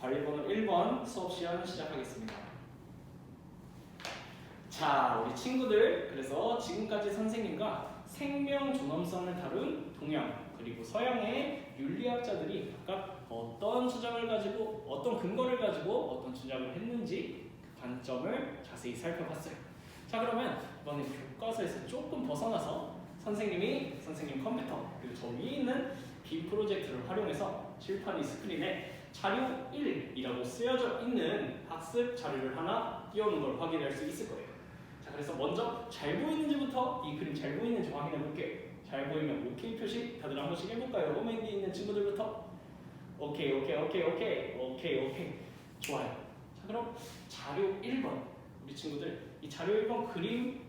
관리번호 1번 수업 시간 시작하겠습니다. 자, 우리 친구들, 그래서 지금까지 선생님과 생명 존엄성을 다룬 동양 그리고 서양의 윤리학자들이 각각 어떤 주장을 가지고 어떤 근거를 가지고 어떤 주장을 했는지 그 관점을 자세히 살펴봤어요. 자, 그러면 이번에 교과서에서 조금 벗어나서 선생님 컴퓨터 그리고 저 위에 있는 빔 프로젝트를 활용해서 칠판이 스크린에 자료 1이라고 쓰여져 있는 학습 자료를 하나 띄워놓은 걸 확인할 수 있을 거예요. 자, 그래서 먼저 잘 보이는지부터 이 그림 잘 보이는지 확인해 볼게요. 잘 보이면 OK 표시 다들 한 번씩 해볼까요? 맨 뒤에 있는 친구들부터. 오케이. 좋아요. 자, 그럼 자료 1번 우리 친구들 이 자료 1번 그림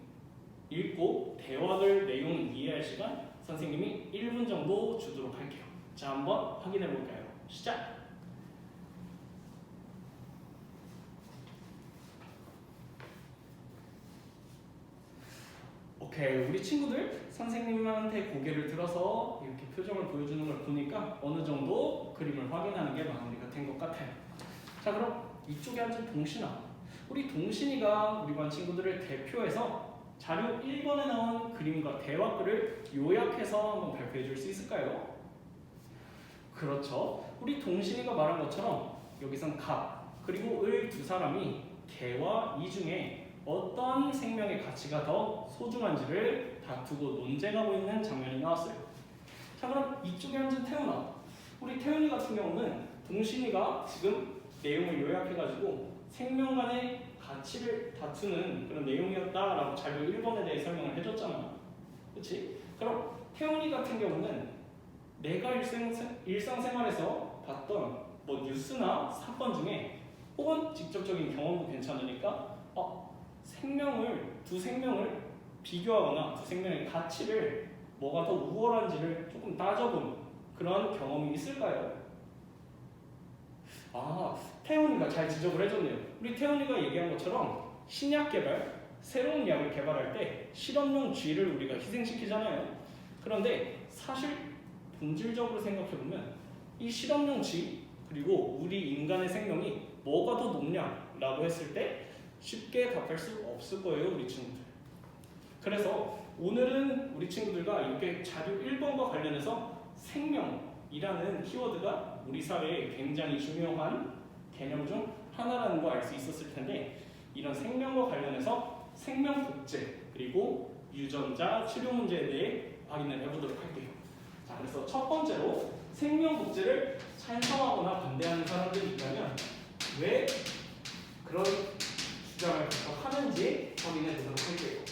읽고 대화를 내용 이해할 시간 선생님이 1분 정도 주도록 할게요. 자, 한번 확인해 볼까요? 시작! 오케이, 우리 친구들 선생님한테 고개를 들어서 이렇게 표정을 보여주는 걸 보니까 어느 정도 그림을 확인하는 게 마무리가 된 것 같아요. 자, 그럼 이쪽에 앉은 동신아, 우리 동신이가 우리 반 친구들을 대표해서 자료 1번에 나온 그림과 대화글을 요약해서 한번 발표해 줄 수 있을까요? 그렇죠. 우리 동신이가 말한 것처럼 여기선 가 그리고 을 두 사람이 개와 이 중에 어떤 생명의 가치가 더 소중한지를 다투고 논쟁하고 있는 장면이 나왔어요. 자, 그럼 이쪽에 앉은 태훈아, 우리 태훈이 같은 경우는 동신이가 지금 내용을 요약해가지고 생명 간의 가치를 다투는 그런 내용이었다라고 자료 1번에 대해 설명을 해줬잖아. 그렇지? 그럼 태훈이 같은 경우는 내가 일상생활에서 봤던 뭐 뉴스나 사건 중에 혹은 직접적인 경험도 괜찮으니까 두 생명을 비교하거나 두 생명의 가치를 뭐가 더 우월한지를 조금 따져본 그런 경험이 있을까요? 태훈이가 잘 지적을 해줬네요. 우리 태훈이가 얘기한 것처럼 신약 개발, 새로운 약을 개발할 때 실험용 쥐를 우리가 희생시키잖아요. 그런데 사실 본질적으로 생각해보면 이 실험용 쥐 그리고 우리 인간의 생명이 뭐가 더 높냐라고 했을 때 쉽게 답할 수 없을 거예요, 우리 친구들. 그래서 오늘은 우리 친구들과 이렇게 자료 1번과 관련해서 생명이라는 키워드가 우리 사회에 굉장히 중요한 개념 중 하나라는 거 알 수 있었을 텐데 이런 생명과 관련해서 생명 복제 그리고 유전자 치료 문제에 대해 확인을 해보도록 할게요. 자, 그래서 첫 번째로 생명 복제를 찬성하거나 반대하는 사람들이 있다면 왜 그런 주장을 하는지 확인해 보도록 할게요.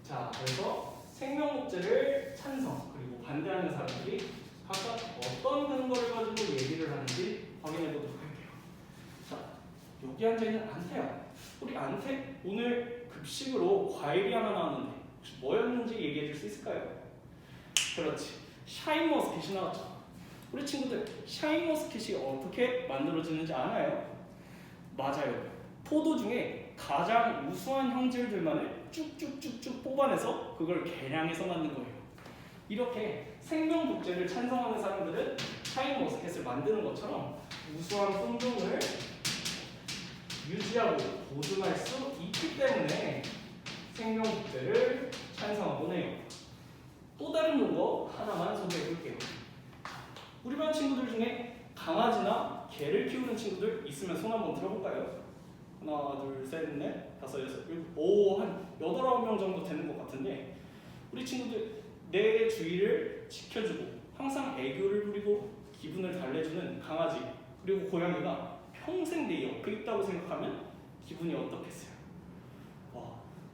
자, 그래서 생명 복제를 찬성 그리고 반대하는 사람들이 각각 어떤 근거를 가지고 얘기를 하는지 확인해 보도록 할게요. 자, 여기 앉아있는 안태야. 우리 안태 오늘 급식으로 과일이 하나 나왔는데 혹시 뭐였는지 얘기해 줄 수 있을까요? 그렇지, 샤인머스켓이 나왔죠. 우리 친구들 샤인머스켓이 어떻게 만들어지는지 아나요? 맞아요. 포도 중에 가장 우수한 형질들만을 쭉쭉쭉쭉 뽑아내서 그걸 개량해서 만든 거예요. 이렇게 생명 복제를 찬성하는 사람들은 샤인머스켓을 만드는 것처럼 우수한 품종을 유지하고 보존할 수 있기 때문에 생명 복제를 찬성하곤 해요. 또 다른 용어 하나만 소개해 볼게요. 우리 반 친구들 중에 강아지나 개를 키우는 친구들 있으면 손 한번 들어볼까요? 하나, 둘, 셋, 넷, 다섯, 여섯, 일곱, 한 8, 9명 정도 되는 것 같은데 우리 친구들 내 주위를 지켜주고 항상 애교를 부리고 기분을 달래주는 강아지 그리고 고양이가 평생 내 옆에 있다고 생각하면 기분이 어떻겠어요?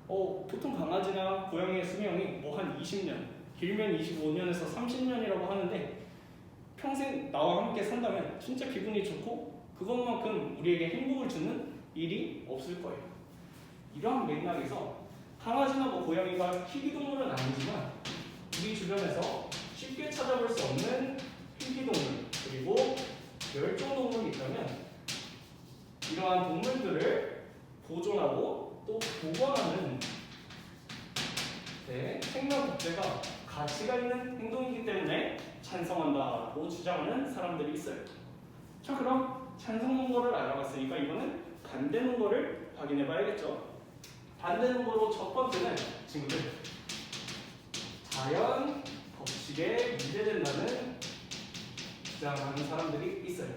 보통 강아지나 고양이의 수명이 뭐 한 20년, 길면 25년에서 30년이라고 하는데 평생 나와 함께 산다면 진짜 기분이 좋고 그것만큼 우리에게 행복을 주는 일이 없을 거예요. 이러한 맥락에서 강아지나 고양이가 희귀동물은 아니지만 우리 주변에서 쉽게 찾아볼 수 없는 희귀동물 그리고 멸종동물이 있다면 이러한 동물들을 보존하고 또 보관하는 생명 복제가 가치가 있는 행동이기 때문에 찬성한다고 주장하는 사람들이 있어요. 자, 그럼 찬성 논거를 알아봤으니까 이거는 반대 논거를 확인해 봐야겠죠. 반대 논거로 첫 번째는 친구들, 자연 법칙에 위배된다는 주장하는 사람들이 있어요.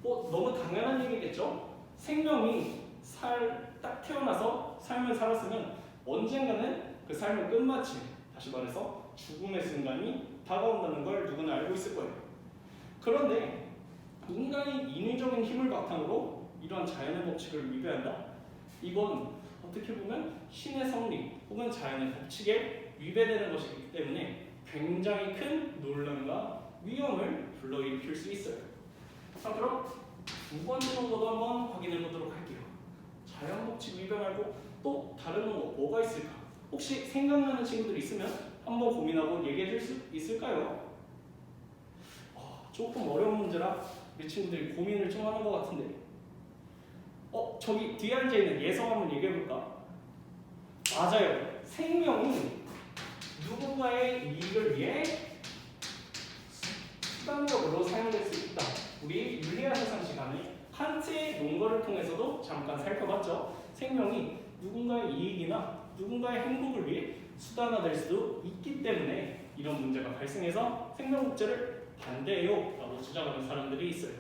너무 당연한 얘기겠죠? 생명이 딱 태어나서 삶을 살았으면 언젠가는 그 삶을 끝마치, 다시 말해서 죽음의 순간이 다가온다는 걸 누구나 알고 있을 거예요. 그런데 인간이 인위적인 힘을 바탕으로 이런 자연의 법칙을 위배한다? 이건 어떻게 보면 신의 성리 혹은 자연의 법칙에 위배되는 것이기 때문에 굉장히 큰 논란과 위험을 불러일으킬 수 있어요. 자, 그럼 두 번째 논거도 한번 확인해 보도록 할게요. 자연 법칙 위배 말고 또 다른 논거 뭐가 있을까? 혹시 생각나는 친구들 있으면 한번 고민하고 얘기해 줄 수 있을까요? 조금 어려운 문제라 우리 친구들이 고민을 좀 하는 것 같은데. 저기 뒤에 앉아있는 예성 한번 얘기해볼까? 맞아요. 생명이 누군가의 이익을 위해 수단적으로 사용될 수 있다. 우리 윤리학 세상 시간에 칸트의 논거를 통해서도 잠깐 살펴봤죠. 생명이 누군가의 이익이나 누군가의 행복을 위해 수단화될 수도 있기 때문에 이런 문제가 발생해서 생명복제를 반대해요 라고 주장하는 사람들이 있어요.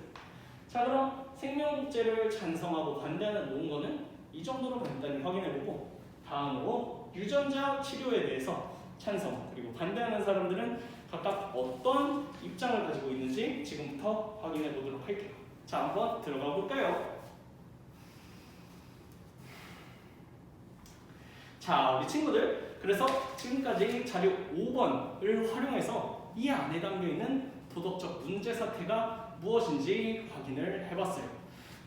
자, 그럼 생명복제를 찬성하고 반대하는 논거는 이 정도로 간단히 확인해보고, 다음으로 유전자 치료에 대해서 찬성 그리고 반대하는 사람들은 각각 어떤 입장을 가지고 있는지 지금부터 확인해 보도록 할게요. 자, 한번 들어가 볼까요? 자, 우리 친구들, 그래서 지금까지 자료 5번을 활용해서 이 안에 담겨있는 도덕적 문제 사태가 무엇인지 확인을 해봤어요.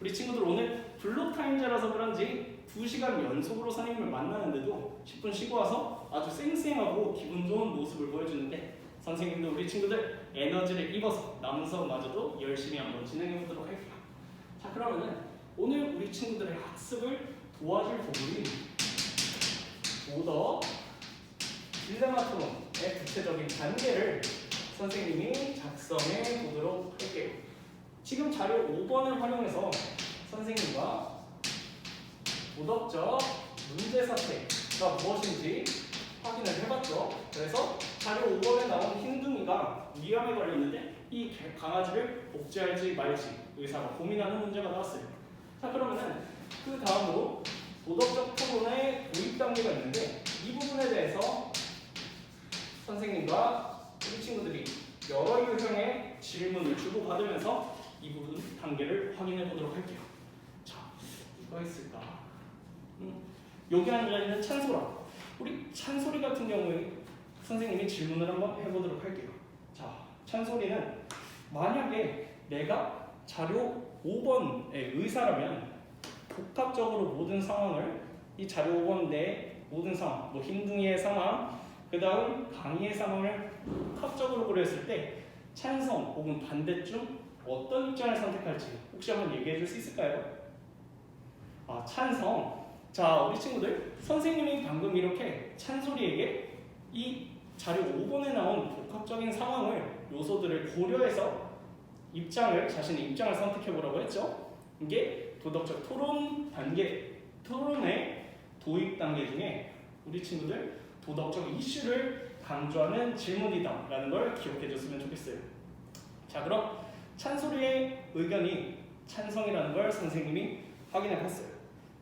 우리 친구들 오늘 블록타임제라서 그런지 2시간 연속으로 선생님을 만나는데도 10분 쉬고 와서 아주 쌩쌩하고 기분 좋은 모습을 보여주는데, 선생님도 우리 친구들 에너지를 입어서 남은 수업마저도 열심히 한번 진행해 보도록 할게요. 자, 그러면은 오늘 우리 친구들의 학습을 도와줄 부분이 도덕 딜레마 토론의 구체적인 단계를 선생님이 작성해 보도록 할게요. 지금 자료 5번을 활용해서 선생님과 도덕적 문제 사태가 무엇인지 확인을 해봤죠. 그래서 자료 5번에 나온 흰둥이가 위암에 걸렸는데 이 강아지를 복제할지 말지 의사가 고민하는 문제가 나왔어요. 자, 그러면은 그 다음으로 도덕적 토론의 도입 단계가 있는데, 이 부분에 대해서 선생님과 우리 친구들이 여러 유형의 질문을 주고받으면서 이 부분 단계를 확인해 보도록 할게요. 자, 누가 있을까? 여기 앉아있는 찬소라. 우리 찬소리 같은 경우에 선생님이 질문을 한번 해보도록 할게요. 자, 찬소리는 만약에 내가 자료 5번의 의사라면 복합적으로 모든 상황을, 이 자료 5번 내 모든 상황, 뭐 흰둥이의 상황, 그 다음 강의의 상황을 복합적으로 고려했을 때 찬성 혹은 반대쯤 어떤 입장을 선택할지 혹시 한번 얘기해 줄 수 있을까요? 찬성. 자, 우리 친구들, 선생님이 방금 이렇게 찬소리에게 이 자료 5번에 나온 복합적인 상황을, 요소들을 고려해서 자신의 입장을 선택해 보라고 했죠. 이게 도덕적 토론 단계, 토론의 도입 단계 중에 우리 친구들 도덕적 이슈를 강조하는 질문이다 라는 걸 기억해 줬으면 좋겠어요. 자, 그럼 찬소리의 의견이 찬성이라는 걸 선생님이 확인해 봤어요.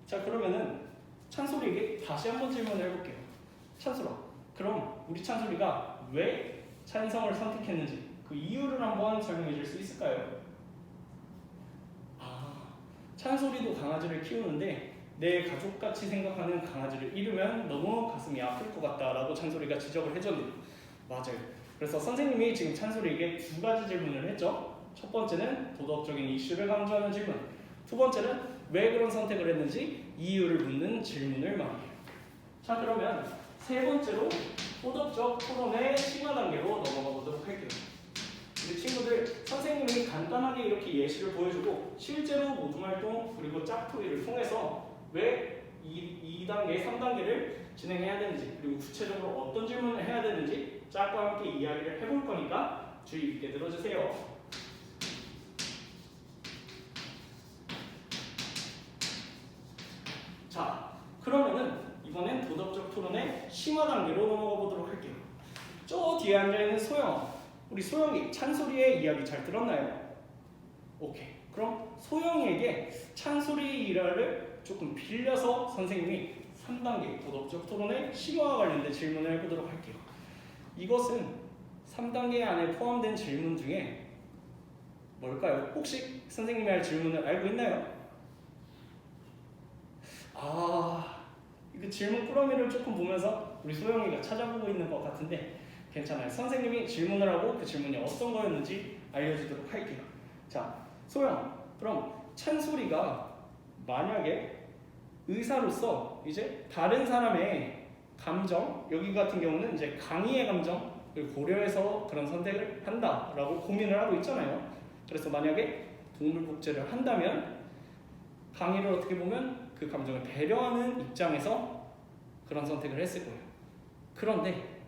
자, 그러면은 찬소리에게 다시 한번 질문을 해볼게요. 찬소라, 그럼 우리 찬소리가 왜 찬성을 선택했는지 그 이유를 한번 설명해 줄 수 있을까요? 찬소리도 강아지를 키우는데 내 가족같이 생각하는 강아지를 잃으면 너무 가슴이 아플 것 같다라고 찬소리가 지적을 해줬네요. 맞아요. 그래서 선생님이 지금 찬소리에게 2가지 질문을 했죠. 첫 번째는 도덕적인 이슈를 강조하는 질문, 두 번째는 왜 그런 선택을 했는지 이유를 묻는 질문을 말해요. 자, 그러면 세 번째로 도덕적 토론의 심화 단계로 넘어가 보도록 할게요. 우리 친구들, 선생님이 간단하게 이렇게 예시를 보여주고 실제로 모둠활동 그리고 짝토리를 통해서 왜 2단계, 3단계를 진행해야 되는지, 그리고 구체적으로 어떤 질문을 해야 되는지 짝과 함께 이야기를 해볼 거니까 주의 깊게 들어주세요. 자, 그러면은 이번엔 도덕적 토론의 심화 단계로 넘어가 보도록 할게요. 저 뒤에 앉아있는 소영, 우리 소영이 찬소리의 이야기 잘 들었나요? 오케이. 그럼 소영이에게 찬소리의 일화를 조금 빌려서 선생님이 3단계 도덕적 토론의 심화와 관련된 질문을 해보도록 할게요. 이것은 3단계 안에 포함된 질문 중에 뭘까요? 혹시 선생님이 할 질문을 알고 있나요? 이거 질문 꾸러미를 조금 보면서 우리 소영이가 찾아보고 있는 것 같은데 괜찮아요. 선생님이 질문을 하고 그 질문이 어떤 거였는지 알려주도록 할게요. 자, 소영, 그럼 찬소리가 만약에 의사로서 이제 다른 사람의 감정, 여기 같은 경우는 이제 강의의 감정을 고려해서 그런 선택을 한다라고 고민을 하고 있잖아요. 그래서 만약에 동물 복제를 한다면 강의를 어떻게 보면 그 감정을 배려하는 입장에서 그런 선택을 했을 거예요. 그런데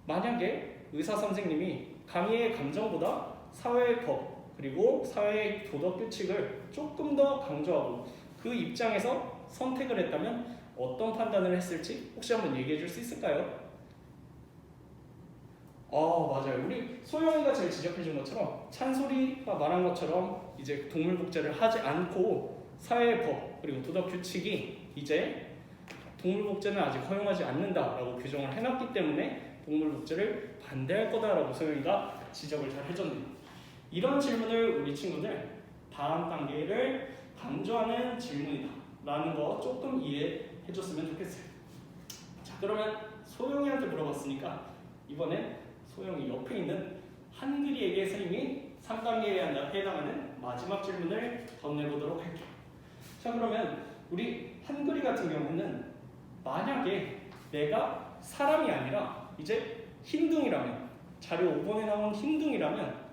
만약에 의사 선생님이 강의의 감정보다 사회의 법 그리고 사회의 도덕 규칙을 조금 더 강조하고 그 입장에서 선택을 했다면 어떤 판단을 했을지 혹시 한번 얘기해 줄 수 있을까요? 맞아요. 우리 소영이가 제일 지적해 준 것처럼 찬소리가 말한 것처럼 이제 동물 복제를 하지 않고 사회의 법 그리고 도덕 규칙이 이제 동물 복제는 아직 허용하지 않는다라고 규정을 해놨기 때문에 동물 복제를 반대할 거다라고 소영이가 지적을 잘 해줬네요. 이런 질문을 우리 친구들 다음 단계를 강조하는 질문이다 라는 거 조금 이해해 줬으면 좋겠어요. 자, 그러면 소영이한테 물어봤으니까 이번엔 소영이 옆에 있는 한글이에게 선생님이 3단계에 해당하는 마지막 질문을 건네보도록 할게요. 자, 그러면 우리 한글이 같은 경우는 만약에 내가 사람이 아니라 이제 흰둥이라면, 자료 5번에 나온 흰둥이라면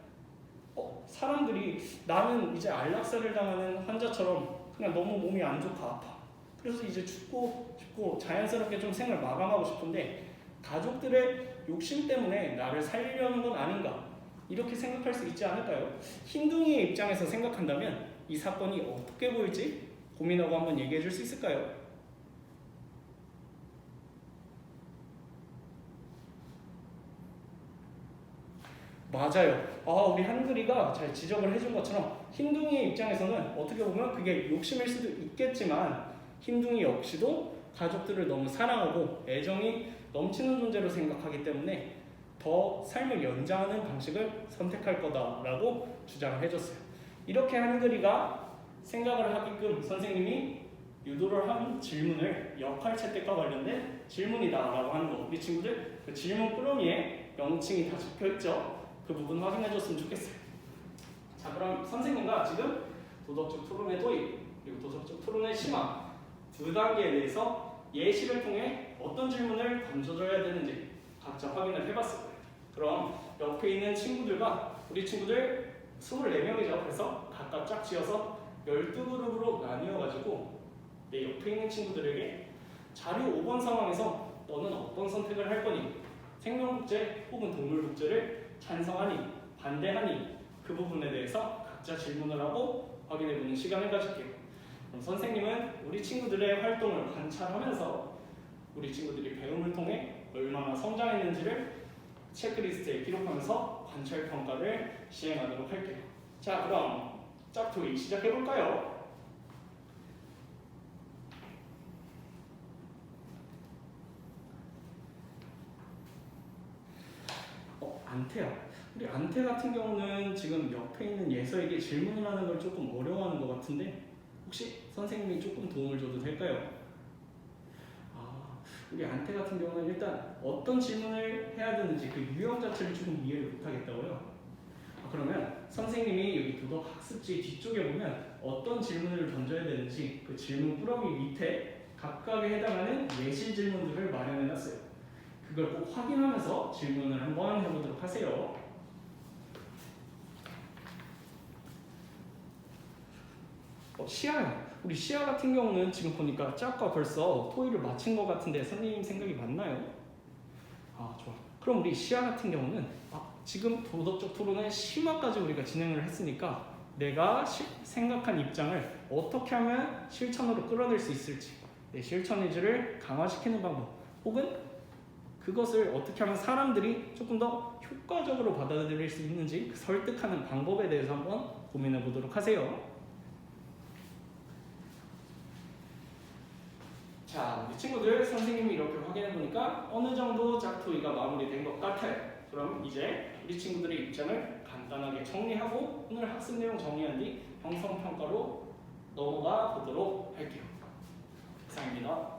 사람들이 나는 이제 안락사를 당하는 환자처럼 그냥 너무 몸이 안 좋고 아파. 그래서 이제 죽고 싶고 자연스럽게 좀 생을 마감하고 싶은데 가족들의 욕심 때문에 나를 살리려는 건 아닌가 이렇게 생각할 수 있지 않을까요? 흰둥이의 입장에서 생각한다면 이 사건이 어떻게 보일지 고민하고 한번 얘기해 줄 수 있을까요? 맞아요. 우리 한글이가 잘 지적을 해준 것처럼 흰둥이의 입장에서는 어떻게 보면 그게 욕심일 수도 있겠지만 흰둥이 역시도 가족들을 너무 사랑하고 애정이 넘치는 존재로 생각하기 때문에 더 삶을 연장하는 방식을 선택할 거다라고 주장을 해줬어요. 이렇게 한글이가 생각을 하게끔 선생님이 유도를 한 질문을 역할 채택과 관련된 질문이다라고 하는 거, 우리 친구들 그 질문 꾸러미에 명칭이 다 적혀있죠? 그 부분 확인해줬으면 좋겠어요. 자, 그럼 선생님과 지금 도덕적 토론의 도입 그리고 도덕적 토론의 심화 두 단계에 대해서 예시를 통해 어떤 질문을 던져줘야 되는지 각자 확인을 해봤을 거예요. 그럼 옆에 있는 친구들과 우리 친구들 24명이죠. 그래서 각각 짝지어서 12그룹으로 나뉘어가지고 내 옆에 있는 친구들에게 자료 5번 상황에서 너는 어떤 선택을 할 거니? 생명복제 혹은 동물복제를 찬성하니? 반대하니? 그 부분에 대해서 각자 질문을 하고 확인해보는 시간을 가질게요. 그럼 선생님은 우리 친구들의 활동을 관찰하면서 우리 친구들이 배움을 통해 얼마나 성장했는지를 체크리스트에 기록하면서 관찰 평가를 시행하도록 할게요. 자, 그럼 짝토이 시작해볼까요? 안태야. 우리 안태 같은 경우는 지금 옆에 있는 예서에게 질문을 하는 걸 조금 어려워하는 것 같은데 혹시 선생님이 조금 도움을 줘도 될까요? 우리 안태 같은 경우는 일단 어떤 질문을 해야 되는지 그 유형 자체를 조금 이해를 못하겠다고요? 그러면 선생님이 여기 도덕학습지 뒤쪽에 보면 어떤 질문을 던져야 되는지 그 질문 꾸러미 밑에 각각에 해당하는 예시 질문들을 마련해놨어요. 그걸 꼭 확인하면서 질문을 한번 해보도록 하세요. 시아야. 우리 시아 같은 경우는 지금 보니까 짝과 벌써 토의를 마친 것 같은데 선생님 생각이 맞나요? 좋아. 그럼 우리 시아 같은 경우는 지금 도덕적 토론의 심화까지 우리가 진행을 했으니까 내가 생각한 입장을 어떻게 하면 실천으로 끌어낼 수 있을지, 내 실천 의지를 강화시키는 방법, 혹은 그것을 어떻게 하면 사람들이 조금 더 효과적으로 받아들일 수 있는지 그 설득하는 방법에 대해서 한번 고민해 보도록 하세요. 자, 우리 친구들 선생님이 이렇게 확인해 보니까 어느 정도 짝토이가 마무리된 것 같아요. 그럼 이제 우리 친구들의 입장을 간단하게 정리하고 오늘 학습 내용 정리한 뒤 형성평가로 넘어가 보도록 할게요. 이상입니다.